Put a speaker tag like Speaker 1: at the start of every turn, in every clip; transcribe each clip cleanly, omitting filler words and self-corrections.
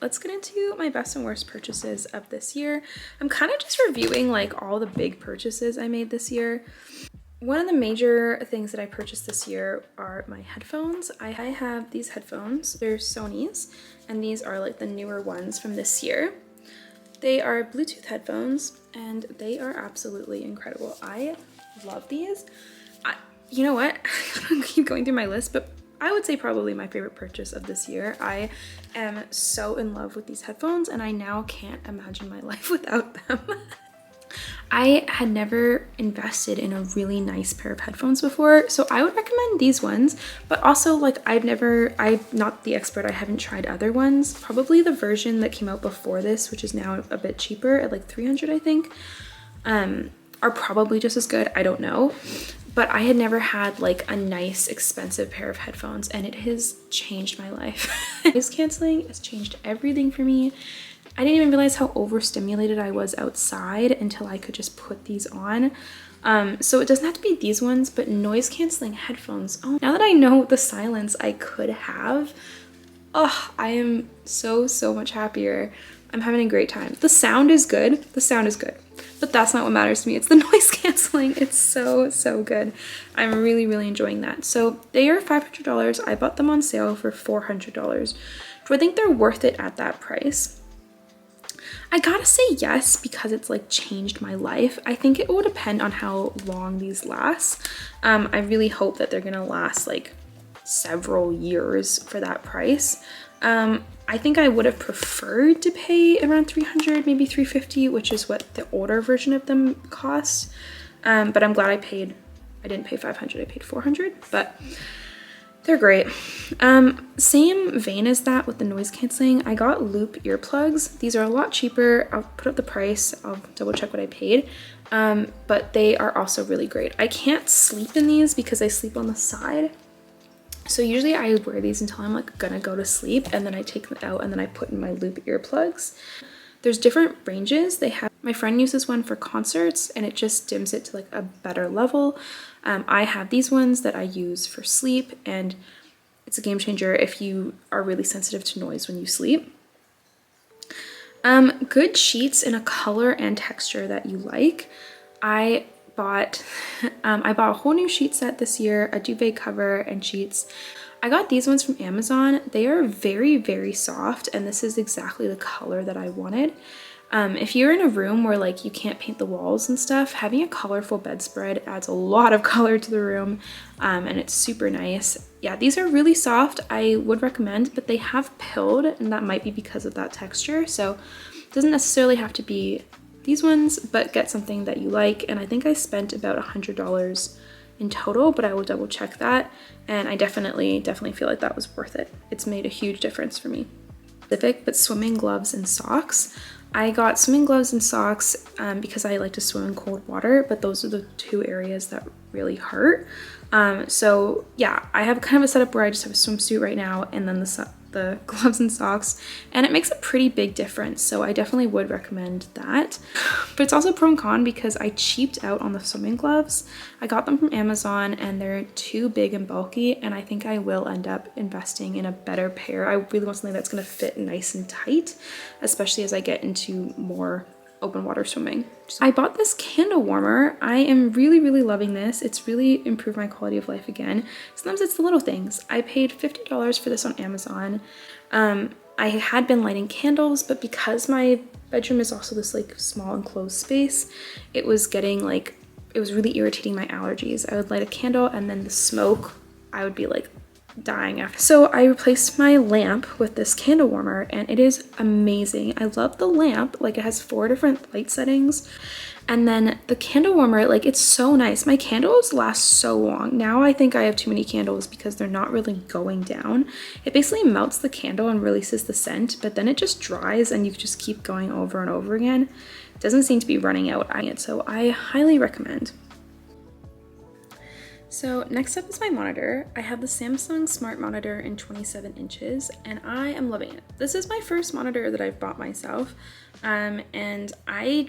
Speaker 1: Let's get into my best and worst purchases of this year. I'm kind of just reviewing like all the big purchases I made this year. One of the major things that I purchased this year are my headphones. I have these headphones. They're Sony's, and these are like the newer ones from this year. They are Bluetooth headphones, and they are absolutely incredible. I love these. You know what? I keep going through my list, but I would say probably my favorite purchase of this year. I am so in love with these headphones, and I now can't imagine my life without them. I had never invested in a really nice pair of headphones before, so I would recommend these ones, but also like I'm not the expert, I haven't tried other ones. Probably the version that came out before this, which is now a bit cheaper at like 300, I think, are probably just as good, I don't know. But I had never had like a nice expensive pair of headphones, and it has changed my life. Noise canceling has changed everything for me. I didn't even realize how overstimulated I was outside until I could just put these on. So it doesn't have to be these ones, but noise canceling headphones. Oh, now that I know the silence I could have, oh, I am so much happier. I'm having a great time. The sound is good. The sound is good. But that's not what matters to me. It's the noise canceling. It's so good. I'm really enjoying that. So they are $500. I bought them on sale for $400. Do I think they're worth it at that price? I gotta say yes, because it's like changed my life. I think it will depend on how long these last. I really hope that they're gonna last like several years for that price. I think I would have preferred to pay around $300, maybe $350, which is what the older version of them cost. But I'm glad I didn't pay $500, I paid $400, but they're great. Same vein as that with the noise canceling, I got loop earplugs. These are a lot cheaper. I'll put up the price, I'll double check what I paid. But they are also really great. I can't sleep in these because I sleep on the side. So usually I wear these until I'm like gonna go to sleep, and then I take them out and then I put in my loop earplugs. There's different ranges. My friend uses one for concerts and it just dims it to like a better level. I have these ones that I use for sleep, and it's a game changer if you are really sensitive to noise when you sleep. Good sheets in a color and texture that you like. I bought a whole new sheet set this year, a duvet cover and sheets. I got these ones from Amazon. They are very soft, and this is exactly the color that I wanted. If you're in a room where like you can't paint the walls and stuff, having a colorful bedspread adds a lot of color to the room, and it's super nice. Yeah, these are really soft. I would recommend, but they have pilled, and that might be because of that texture. So it doesn't necessarily have to be these ones, but get something that you like. And I think I spent about $100 in total, but I will double check that. And I definitely feel like that was worth it. It's made a huge difference for me. But swimming gloves and socks. I got swimming gloves and socks because I like to swim in cold water, but those are the two areas that really hurt. So yeah, I have kind of a setup where I just have a swimsuit right now, and then the gloves and socks, and it makes a pretty big difference. So I definitely would recommend that. But it's also pro and con because I cheaped out on the swimming gloves. I got them from Amazon and they're too big and bulky, and I think I will end up investing in a better pair. I really want something that's going to fit nice and tight, especially as I get into more open water swimming. I bought this candle warmer. I am really loving this. It's really improved my quality of life again. Sometimes it's the little things. I paid $50 for this on Amazon. I had been lighting candles, but because my bedroom is also this like small enclosed space, it was really irritating my allergies. I would light a candle and then the smoke, I would be like dying after. So I replaced my lamp with this candle warmer, and it is amazing. I love the lamp. Like, it has 4 different light settings, and then the candle warmer, like, it's so nice. My candles last so long. Now I think I have too many candles because they're not really going down. It basically melts the candle and releases the scent, but then it just dries and you just keep going over and over again. It doesn't seem to be running out, so I highly recommend. So next up is my monitor. I have the Samsung Smart Monitor in 27 inches, and I am loving it. This is my first monitor that I've bought myself, and I'll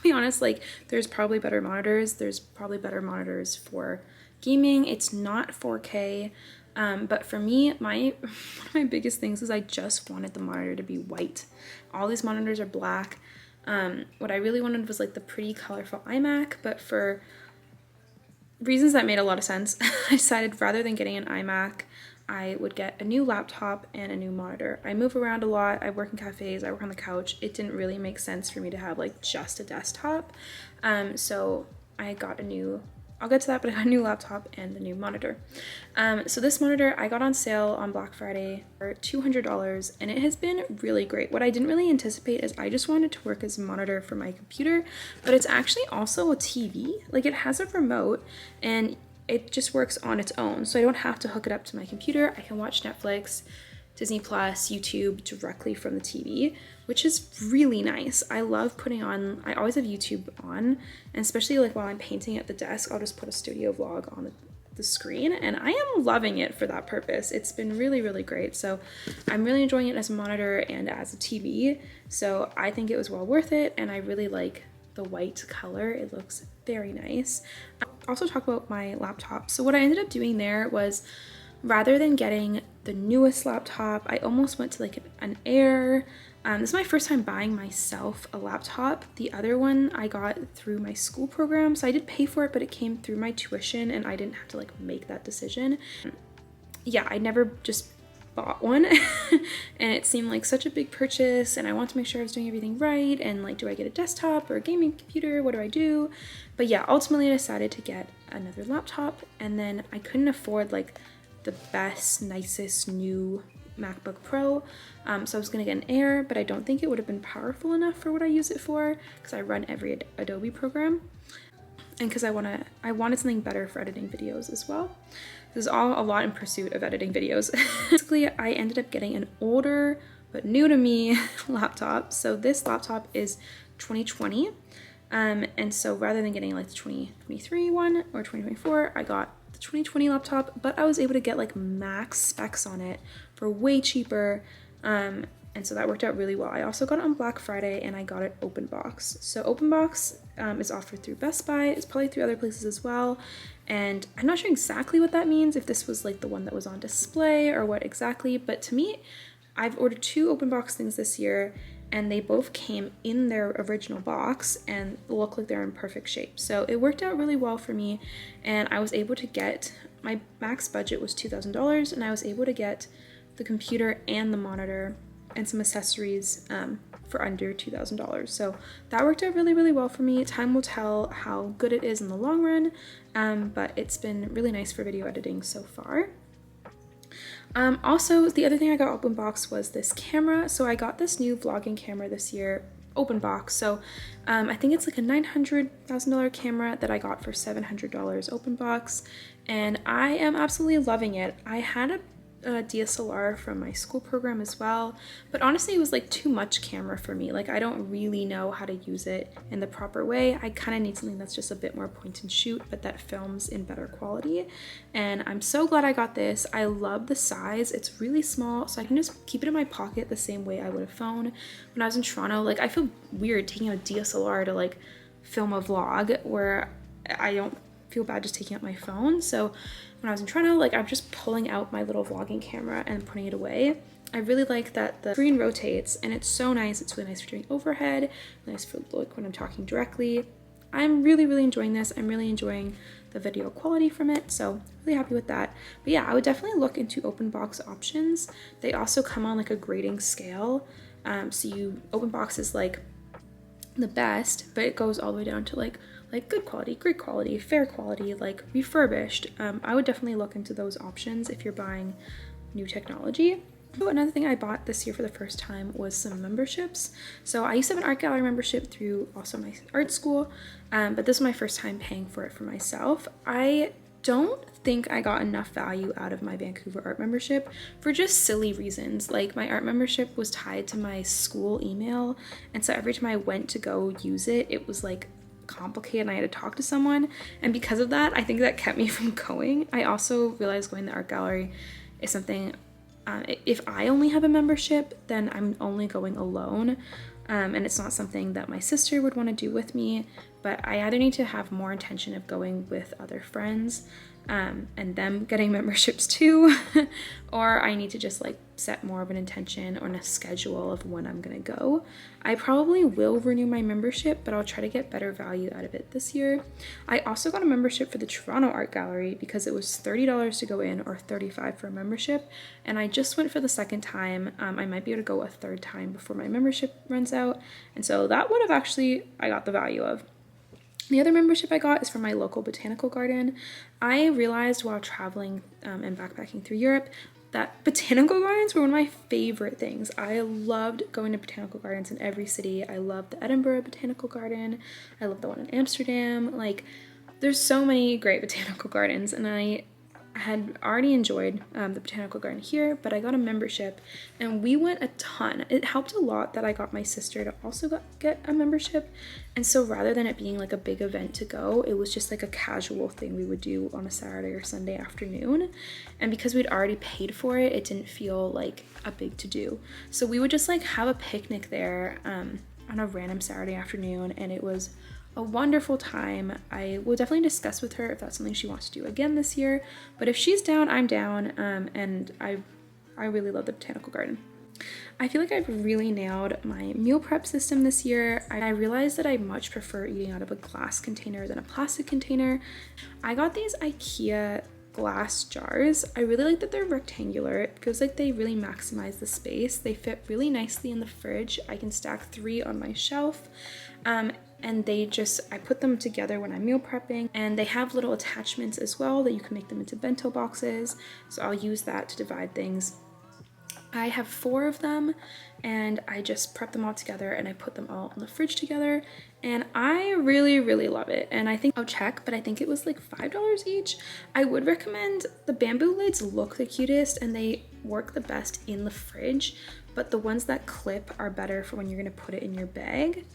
Speaker 1: be honest, like, there's probably better monitors. There's probably better monitors for gaming. It's not 4K, but for me, one of my biggest things is I just wanted the monitor to be white. All these monitors are black. What I really wanted was like the pretty colorful iMac, but for reasons that made a lot of sense, I decided rather than getting an iMac, I would get a new laptop and a new monitor. I move around a lot, I work in cafes, I work on the couch. It didn't really make sense for me to have like just a desktop. So I got a new, I'll get to that, but I got a new laptop and a new monitor. So this monitor I got on sale on Black Friday for $200, and it has been really great. What I didn't really anticipate is I just wanted to work as a monitor for my computer, but it's actually also a TV. Like, it has a remote and it just works on its own. So I don't have to hook it up to my computer. I can watch Netflix, Disney Plus, YouTube directly from the TV, which is really nice. I love putting on, I always have YouTube on, and especially like while I'm painting at the desk, I'll just put a studio vlog on the screen, and I am loving it for that purpose. It's been really, really great. So I'm really enjoying it as a monitor and as a TV. So I think it was well worth it, and I really like the white color. It looks very nice. I'll also talk about my laptop. So what I ended up doing there was, rather than getting the newest laptop, I almost went to like an Air. This is my first time buying myself a laptop. The other one I got through my school program, so I did pay for it, but it came through my tuition and I didn't have to like make that decision. Yeah, I never just bought one and it seemed like such a big purchase, and I want to make sure I was doing everything right, and like, do I get a desktop or a gaming computer? What do I do? But yeah, ultimately I decided to get another laptop, and then I couldn't afford like the best, nicest new MacBook Pro, so I was gonna get an Air, but I don't think it would have been powerful enough for what I use it for, because I run every Adobe program, and because I wanted something better for editing videos as well. This is all a lot in pursuit of editing videos. Basically, I ended up getting an older but new to me laptop. So this laptop is 2020, and so rather than getting like the 2023 one or 2024, I got the 2020 laptop, but I was able to get like max specs on it for way cheaper, and so that worked out really well. I also got it on Black Friday, and I got it open box. So open box is offered through Best Buy. It's probably through other places as well, and I'm not sure exactly what that means, if this was like the one that was on display or what exactly, but to me, I've ordered 2 open box things this year, and they both came in their original box and look like they're in perfect shape. So it worked out really well for me, and I was able to get, my max budget was $2,000, and I was able to get the computer and the monitor and some accessories for under $2,000. So that worked out really, really well for me. Time will tell how good it is in the long run, but it's been really nice for video editing so far. Also, the other thing I got open box was this camera. So I got this new vlogging camera this year, open box. So I think it's like a $900,000 camera that I got for $700 open box, and I am absolutely loving it. I had a DSLR from my school program as well, but honestly it was like too much camera for me. Like, I don't really know how to use it in the proper way. I kind of need something that's just a bit more point and shoot, but that films in better quality, and I'm so glad I got this. I love the size. It's really small, so I can just keep it in my pocket the same way I would a phone. When I was in Toronto, like, I feel weird taking out a DSLR to like film a vlog, where I don't feel bad just taking out my phone. So when I was in Toronto, like, I'm just pulling out my little vlogging camera and putting it away. I really like that the screen rotates, and it's so nice. It's really nice for doing overhead, nice for like when I'm talking directly. I'm really, really enjoying this. I'm really enjoying the video quality from it, so really happy with that. But yeah, I would definitely look into open box options. They also come on like a grading scale. So open box is like the best, but it goes all the way down to like good quality, great quality, fair quality, like refurbished. I would definitely look into those options if you're buying new technology. So another thing I bought this year for the first time was some memberships. So I used to have an art gallery membership through also my art school, but this is my first time paying for it for myself. I don't think I got enough value out of my Vancouver art membership for just silly reasons. Like, my art membership was tied to my school email, and so every time I went to go use it, it was like complicated and I had to talk to someone, and because of that, I think that kept me from going. I also realized going to the art gallery is something, if I only have a membership, then I'm only going alone, and it's not something that my sister would want to do with me, but I either need to have more intention of going with other friends, and them getting memberships too, or I need to just like set more of an intention on a schedule of when I'm gonna go. I probably will renew my membership, but I'll try to get better value out of it this year. I also got a membership for the Toronto Art Gallery because it was $30 to go in or $35 for a membership, and I just went for the second time. I might be able to go a third time before my membership runs out, and so that would have actually, I got the value of. The other membership I got is from my local botanical garden. I realized while traveling and backpacking through Europe that botanical gardens were one of my favorite things. I loved going to botanical gardens in every city. I loved the Edinburgh Botanical Garden. I love the one in Amsterdam. Like, there's so many great botanical gardens, and I had already enjoyed the botanical garden here, but I got a membership and we went a ton. It helped a lot that I got my sister to also get a membership, and so rather than it being like a big event to go, it was just like a casual thing we would do on a Saturday or Sunday afternoon. And because we'd already paid for it, it didn't feel like a big to do. So we would just like have a picnic there on a random Saturday afternoon, and it was a wonderful time. I will definitely discuss with her if that's something she wants to do again this year, but if she's down, I'm down, and I really love the botanical garden. I feel like I've really nailed my meal prep system this year. I realized that I much prefer eating out of a glass container than a plastic container. I got these IKEA glass jars. I really like that they're rectangular. It feels like they really maximize the space. They fit really nicely in the fridge. I can stack 3 on my shelf. And I put them together when I'm meal prepping, and they have little attachments as well that you can make them into bento boxes. So I'll use that to divide things. I have 4 of them, and I just prep them all together and I put them all in the fridge together, and I really, really love it. And I think I'll check, but I think it was like $5 each. I would recommend, the bamboo lids look the cutest and they work the best in the fridge, but the ones that clip are better for when you're gonna put it in your bag.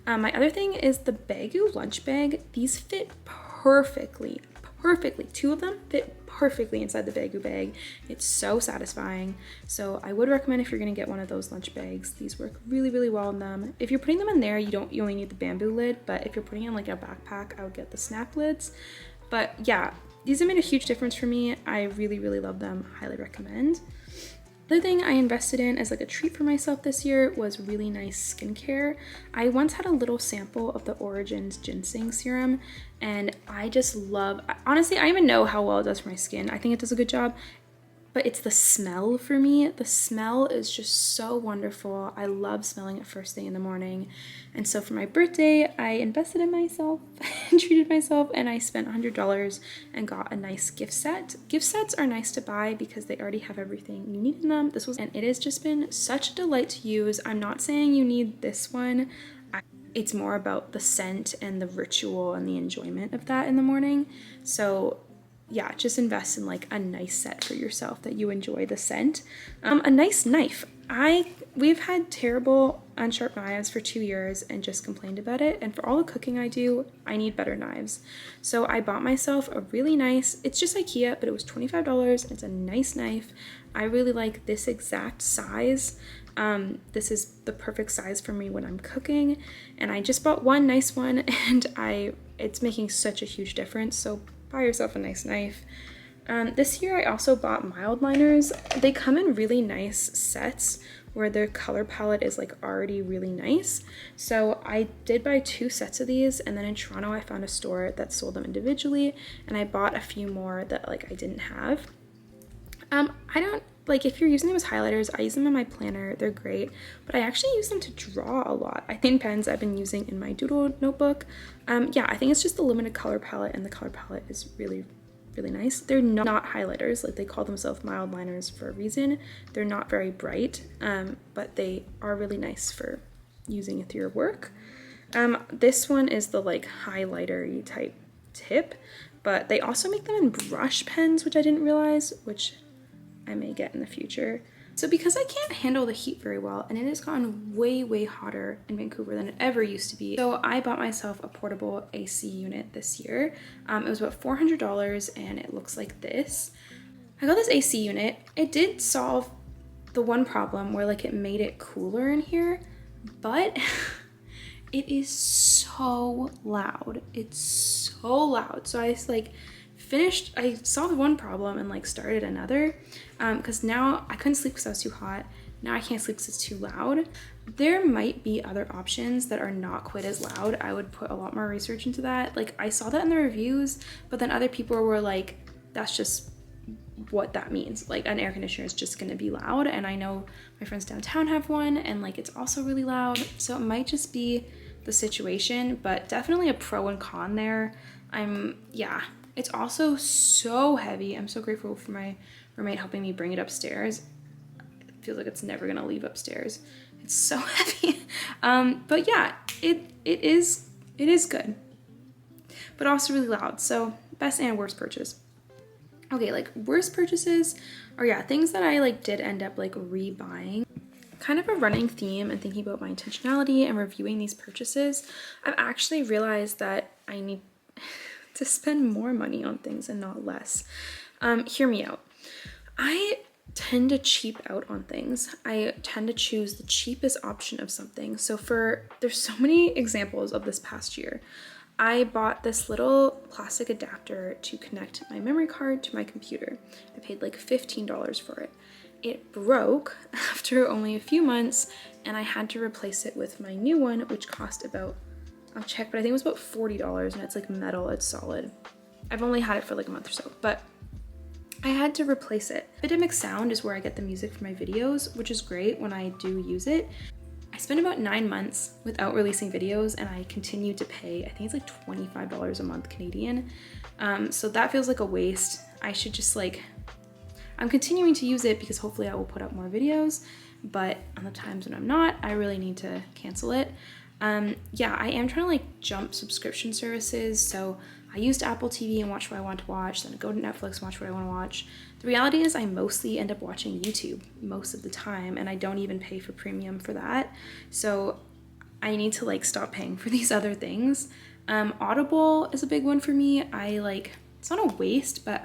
Speaker 1: My other thing is the Baggu lunch bag. These fit perfectly. 2 of them fit perfectly inside the Baggu bag. It's so satisfying. So I would recommend, if you're gonna get one of those lunch bags, these work really, really well in them. If you're putting them in there, you only need the bamboo lid, but if you're putting in like a backpack, I would get the snap lids. But yeah, these have made a huge difference for me. I really, really love them. Highly recommend. The other thing I invested in as like a treat for myself this year was really nice skincare. I once had a little sample of the Origins ginseng serum, and I just love, honestly, I don't even know how well it does for my skin. I think it does a good job, but it's the smell for me. The smell is just so wonderful. I love smelling it first thing in the morning. And so for my birthday, I invested in myself and treated myself, and I spent $100 and got a nice gift set. Gift sets are nice to buy because they already have everything you need in them. And it has just been such a delight to use. I'm not saying you need this one. It's more about the scent and the ritual and the enjoyment of that in the morning. So yeah, just invest in like a nice set for yourself that you enjoy the scent. A nice knife. We've had terrible unsharp knives for 2 years and just complained about it. And for all the cooking I do, I need better knives. So I bought myself a really nice, it's just IKEA, but it was $25. It's a nice knife. I really like this exact size. This is the perfect size for me when I'm cooking. And I just bought one nice one, and it's making such a huge difference. So buy yourself a nice knife. This year I also bought mild liners. They come in really nice sets where their color palette is like already really nice. So I did buy 2 sets of these, and then in Toronto I found a store that sold them individually, and I bought a few more that like I didn't have. If you're using them as highlighters, I use them in my planner. They're great, but I actually use them to draw a lot. I think pens I've been using in my doodle notebook. Yeah, I think it's just the limited color palette, and the color palette is really, really nice. They're not highlighters, like they call themselves mild liners for a reason. They're not very bright, but they are really nice for using it through your work. This one is the like highlighter-y type tip, but they also make them in brush pens, which I didn't realize, which I may get in the future. So because I can't handle the heat very well, and it has gotten way, way hotter in Vancouver than it ever used to be, so I bought myself a portable AC unit this year. It was about $400, and it looks like this. I got this AC unit. It did solve the one problem where like it made it cooler in here, but it is so loud. It's so loud. So I just like I solved one problem and like started another, because now I couldn't sleep because I was too hot. Now I can't sleep because it's too loud. There might be other options that are not quite as loud. I would put a lot more research into that. Like I saw that in the reviews, but then other people were like, that's just what that means. Like an air conditioner is just gonna be loud. And I know my friends downtown have one and like it's also really loud. So it might just be the situation, but definitely a pro and con there. Yeah, it's also so heavy. I'm so grateful for my roommate helping me bring it upstairs. It feels like it's never gonna leave upstairs. It's so heavy. But yeah, it is good, but also really loud. So best and worst purchase. Okay, like worst purchases are, yeah, things that I like did end up like rebuying. Kind of a running theme and thinking about my intentionality and reviewing these purchases, I've actually realized that I need to spend more money on things and not less. Hear me out. I tend to cheap out on things. I tend to choose the cheapest option of something. So there's so many examples of this past year. I bought this little plastic adapter to connect my memory card to my computer. I paid like $15 for it. It broke after only a few months and I had to replace it with my new one, which cost about, I'll check, but I think it was about $40 and it's like metal, it's solid. I've only had it for like a month or so, but I had to replace it. Epidemic Sound is where I get the music for my videos, which is great when I do use it. I spent about 9 months without releasing videos and I continue to pay, I think it's like $25 a month Canadian. So that feels like a waste. I should just like, I'm continuing to use it because hopefully I will put up more videos, but on the times when I'm not, I really need to cancel it. Yeah, I am trying to like jump subscription services. So I used Apple TV and watch what I want to watch, then I go to Netflix and watch what I want to watch. The reality is I mostly end up watching YouTube most of the time and I don't even pay for premium for that. So I need to like stop paying for these other things. Audible is a big one for me. It's not a waste, but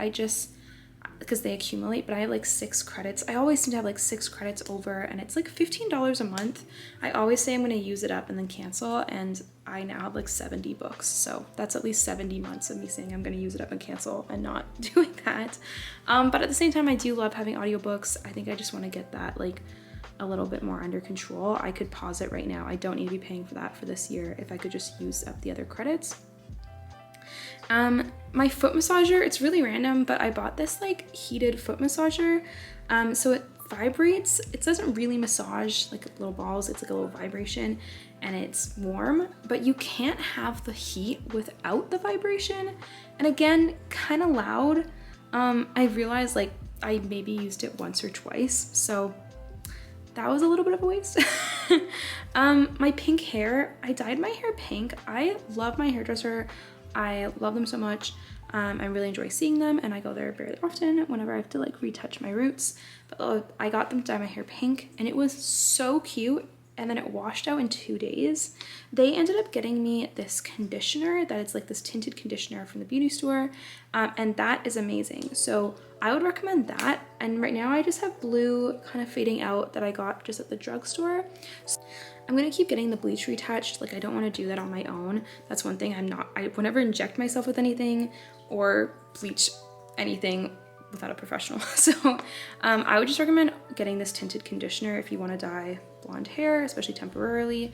Speaker 1: because they accumulate, but I have like 6 credits. I always seem to have like 6 credits over and it's like $15 a month. I always say I'm gonna use it up and then cancel, and I now have like 70 books. So that's at least 70 months of me saying I'm gonna use it up and cancel and not doing that. But at the same time, I do love having audiobooks. I think I just wanna get that like a little bit more under control. I could pause it right now. I don't need to be paying for that for this year if I could just use up the other credits. My foot massager, it's really random, but I bought this like heated foot massager. So it vibrates. It doesn't really massage like little balls. It's like a little vibration and it's warm, but you can't have the heat without the vibration. And again, kind of loud. I realized like I maybe used it once or twice. So that was a little bit of a waste. My pink hair, I dyed my hair pink. I love my hairdresser. I love them so much. I really enjoy seeing them and I go there very often whenever I have to like retouch my roots. But I got them to dye my hair pink and it was so cute, and then it washed out in 2 days. They ended up getting me this conditioner that is like this tinted conditioner from the beauty store, and that is amazing. So I would recommend that. And right now I just have blue kind of fading out that I got just at the drugstore. So I'm gonna keep getting the bleach retouched. Like I don't want to do that on my own. That's one thing I would never inject myself with anything or bleach anything without a professional. So I would just recommend getting this tinted conditioner if you want to dye blonde hair, especially temporarily,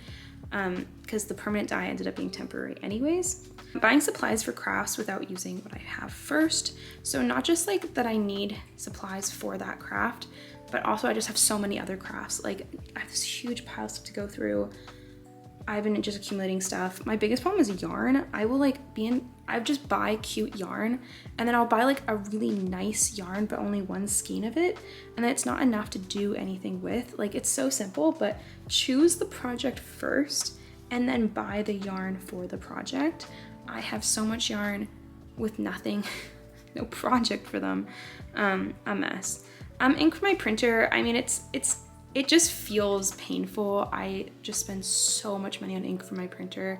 Speaker 1: because the permanent dye ended up being temporary anyways. Buying supplies for crafts without using what I have first. So not just like that I need supplies for that craft, but also I just have so many other crafts. Like I have this huge pile of stuff to go through. I've been just accumulating stuff. My biggest problem is yarn. I just buy cute yarn and then I'll buy like a really nice yarn, but only one skein of it. And then it's not enough to do anything with. Like it's so simple, but choose the project first and then buy the yarn for the project. I have so much yarn with nothing, no project for them. A mess. Ink for my printer, I mean, it just feels painful. I just spend so much money on ink for my printer.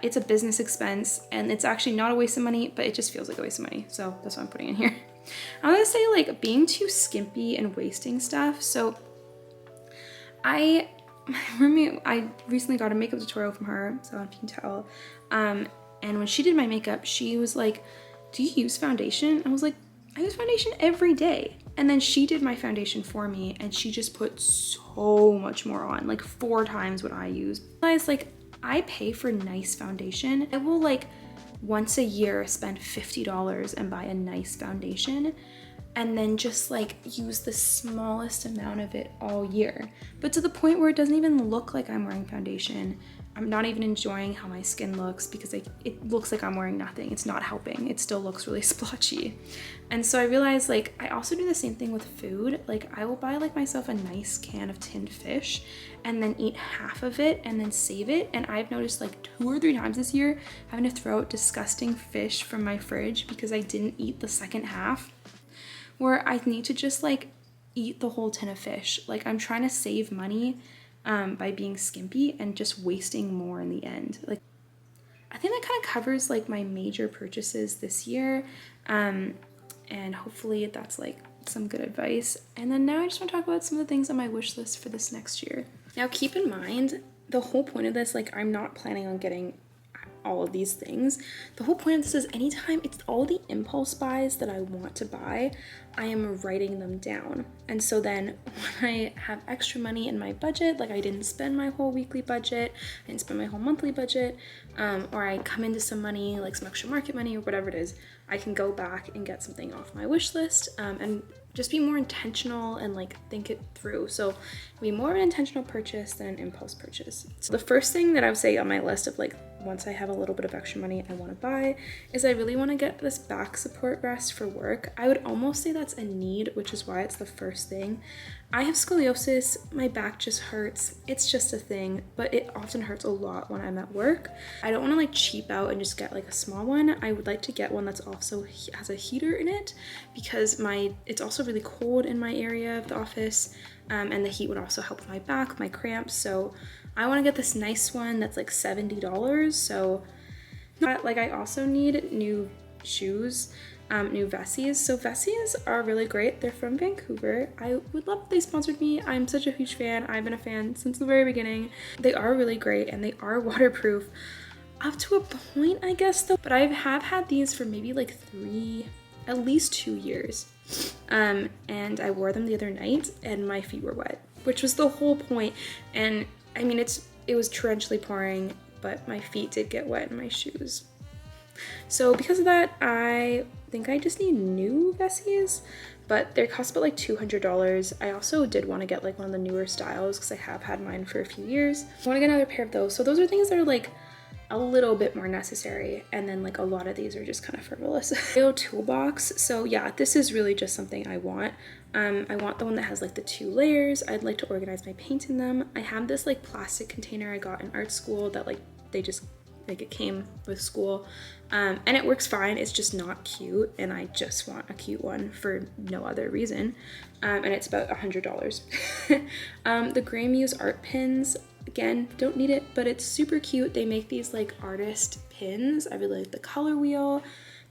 Speaker 1: It's a business expense and it's actually not a waste of money, but it just feels like a waste of money. So that's what I'm putting in here. I'm gonna say like being too skimpy and wasting stuff. So I recently got a makeup tutorial from her, so if you can tell. And when she did my makeup, she was like, do you use foundation? I was like, I use foundation every day. And then she did my foundation for me and she just put so much more on, like 4 times what I use. Guys, like I pay for nice foundation. I will like once a year spend $50 and buy a nice foundation and then just like use the smallest amount of it all year. But to the point where it doesn't even look like I'm wearing foundation. I'm not even enjoying how my skin looks because it looks like I'm wearing nothing. It's not helping. It still looks really splotchy. And so I realized like I also do the same thing with food. Like I will buy like myself a nice can of tinned fish and then eat half of it and then save it. And I've noticed like 2 or 3 times this year having to throw out disgusting fish from my fridge because I didn't eat the second half, where I need to just like eat the whole tin of fish. Like I'm trying to save money by being skimpy and just wasting more in the end. Like I think that kind of covers like my major purchases this year, and hopefully that's like some good advice. And then now I just want to talk about some of the things on my wish list for this next year. Now keep in mind the whole point of this, like I'm not planning on getting all of these things. The whole point of this is anytime it's all the impulse buys that I want to buy, I am writing them down. And so then when I have extra money in my budget, like I didn't spend my whole weekly budget, I didn't spend my whole monthly budget, or I come into some money, like some extra market money or whatever it is, I can go back and get something off my wish list, and just be more intentional and like think it through. So be more of an intentional purchase than an impulse purchase. So the first thing that I would say on my list of like, once I have a little bit of extra money I want to buy, is I really want to get this back support rest for work. I would almost say that's a need, which is why it's the first thing. I have scoliosis, my back just hurts. It's just a thing, but it often hurts a lot when I'm at work. I don't want to like cheap out and just get like a small one. I would like to get one that's also has a heater in it because it's also really cold in my area of the office, and the heat would also help with my back, my cramps. So I want to get this nice one that's like $70. So like I also need new shoes, new Vessies. So Vessies are really great. They're from Vancouver. I would love if they sponsored me. I'm such a huge fan. I've been a fan since the very beginning. They are really great and they are waterproof up to a point, I guess though. But I have had these for maybe like at least 2 years. And I wore them the other night and my feet were wet, which was the whole point. And I mean, it was torrentially pouring, but my feet did get wet in my shoes. So because of that, I think I just need new Vessies, but they cost about like $200. I also did want to get like one of the newer styles because I have had mine for a few years. I want to get another pair of those. So those are things that are like a little bit more necessary, and then like a lot of these are just kind of frivolous. Toolbox. So yeah, this is really just something I want. I want the one that has like the 2 layers. I'd like to organize my paint in them. I have this like plastic container I got in art school that like they just like it came with school, and it works fine. It's just not cute, and I just want a cute one for no other reason. And it's about $100. The Grey Muse art pins, again, don't need it, but it's super cute. They make these like artist pins. I really like the color wheel.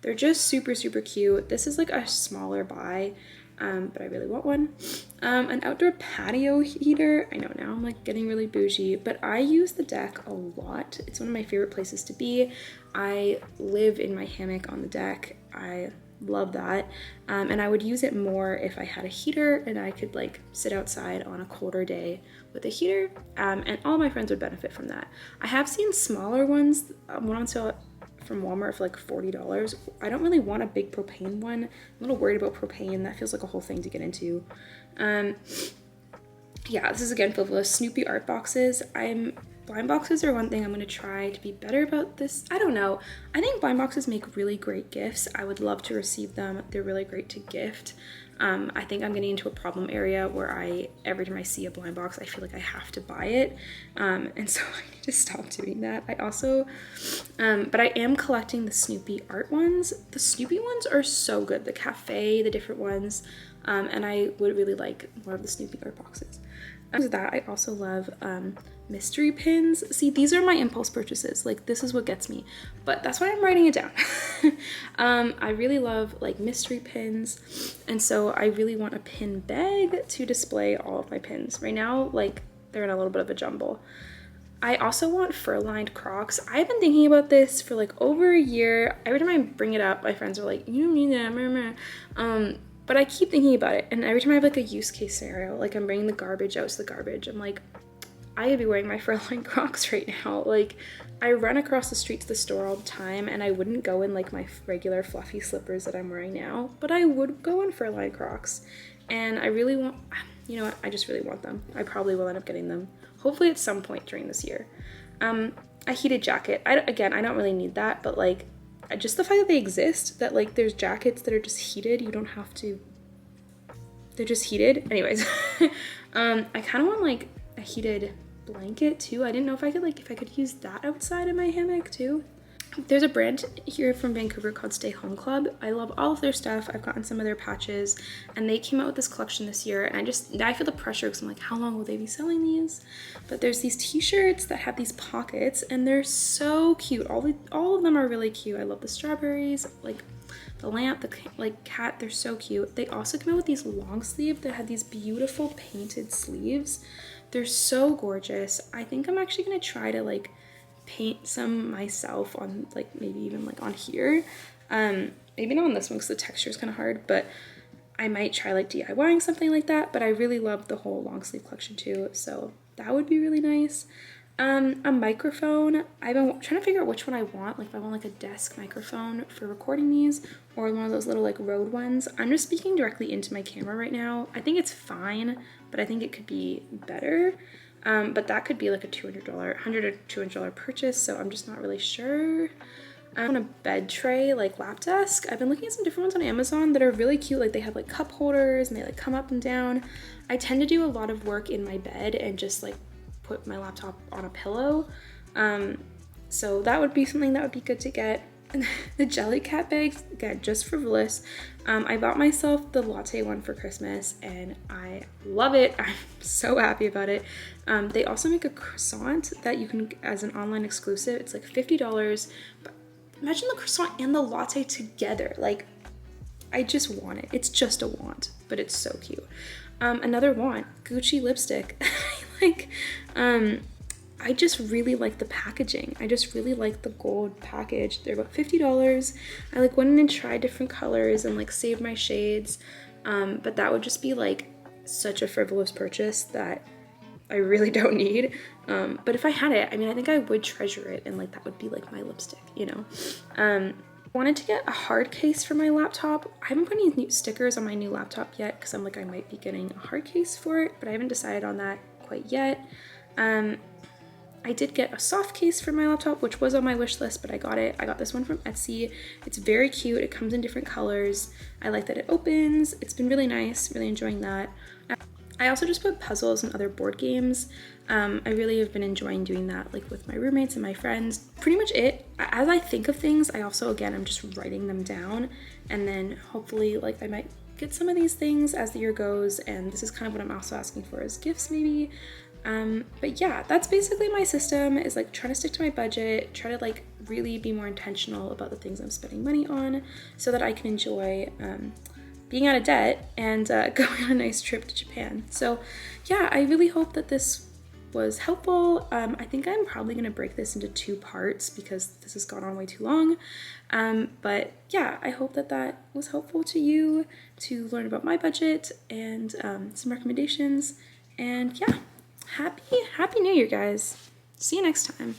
Speaker 1: They're just super, super cute. This is like a smaller buy, but I really want one. An outdoor patio heater. I know now I'm like getting really bougie, but I use the deck a lot. It's one of my favorite places to be. I live in my hammock on the deck. I love that. And I would use it more if I had a heater and I could like sit outside on a colder day with a heater, and all my friends would benefit from that. I have seen smaller ones, one on sale from Walmart for like $40. I don't really want a big propane one. I'm a little worried about propane. That feels like a whole thing to get into. Yeah, this is again filled with Snoopy art boxes. Blind boxes are one thing I'm going to try to be better about this. I don't know. I think blind boxes make really great gifts. I would love to receive them. They're really great to gift. I think I'm getting into a problem area where every time I see a blind box, I feel like I have to buy it. And so I need to stop doing that. I also, but I am collecting the Snoopy art ones. The Snoopy ones are so good. The cafe, the different ones. And I would really like more of the Snoopy art boxes. After that, I also love mystery pins. See, these are my impulse purchases. Like, this is what gets me, but that's why I'm writing it down. I really love like mystery pins, and so I really want a pin bag to display all of my pins. Right now, like, they're in a little bit of a jumble. I also want fur-lined Crocs. I've been thinking about this for like over a year. Every time I bring it up, my friends are like, you don't need that, meh, meh. But I keep thinking about it, and every time I have like a use case scenario, like I'm bringing the garbage out to the garbage, I'm like, I could be wearing my fur-lined Crocs right now. Like, I run across the street to the store all the time, and I wouldn't go in like my regular fluffy slippers that I'm wearing now, but I would go in fur-lined Crocs. And I really want, you know what, I just really want them. I probably will end up getting them, hopefully at some point during this year. A heated jacket. Again, I don't really need that, but like, just the fact that they exist, that like there's jackets that are just heated, you don't have to, they're just heated. Anyways, I kind of want like a heated blanket too. I didn't know if I could like, if I could use that outside in my hammock too. There's a brand here from Vancouver called Stay Home Club. I love all of their stuff. I've gotten some of their patches, and they came out with this collection this year, and I feel the pressure because I'm like, how long will they be selling these? But there's these t-shirts that have these pockets, and they're so cute. All of them are really cute. I love the strawberries, like the lamp, the like cat, they're so cute. They also came out with these long sleeve that had these beautiful painted sleeves. They're so gorgeous. I think I'm actually gonna try to like paint some myself on like maybe even like on here. Maybe not on this one because the texture is kind of hard, but I might try like DIYing something like that. But I really love the whole long sleeve collection too, so that would be really nice. A microphone. I've been trying to figure out which one I want, like if I want like a desk microphone for recording these or one of those little like Rode ones. I'm just speaking directly into my camera right now. I think it's fine, but I think it could be better. But that could be like a $100 or $200 purchase, so I'm just not really sure. I want a bed tray, like lap desk. I've been looking at some different ones on Amazon that are really cute. Like they have like cup holders and they like come up and down. I tend to do a lot of work in my bed and just like put my laptop on a pillow. So that would be something that would be good to get. And the Jellycat bags, again, just frivolous. I bought myself the latte one for Christmas and I love it. I'm so happy about it. They also make a croissant that you can, as an online exclusive, it's like $50. But imagine the croissant and the latte together. Like, I just want it. It's just a want, but it's so cute. Another want, Gucci lipstick. Like, I just really like the packaging. I just really like the gold package. They're about $50. I like went in and tried different colors and like saved my shades. But that would just be like such a frivolous purchase that I really don't need. But if I had it, I mean, I think I would treasure it and like that would be like my lipstick, you know? Wanted to get a hard case for my laptop. I haven't put any new stickers on my new laptop yet because I'm like, I might be getting a hard case for it, but I haven't decided on that quite yet. I did get a soft case for my laptop, which was on my wish list, but I got it. I got this one from Etsy. It's very cute. It comes in different colors. I like that it opens. It's been really nice, really enjoying that. I also just put puzzles and other board games. I really have been enjoying doing that, like with my roommates and my friends. Pretty much it. As I think of things, I also, again, I'm just writing them down, and then hopefully like I might get some of these things as the year goes, and this is kind of what I'm also asking for as gifts maybe. But yeah, that's basically my system, is like trying to stick to my budget, try to like really be more intentional about the things I'm spending money on so that I can enjoy being out of debt and going on a nice trip to Japan. So yeah, I really hope that this was helpful. I think I'm probably going to break this into 2 parts because this has gone on way too long. But yeah, I hope that that was helpful to you to learn about my budget and some recommendations. And yeah, happy New Year, guys. See you next time.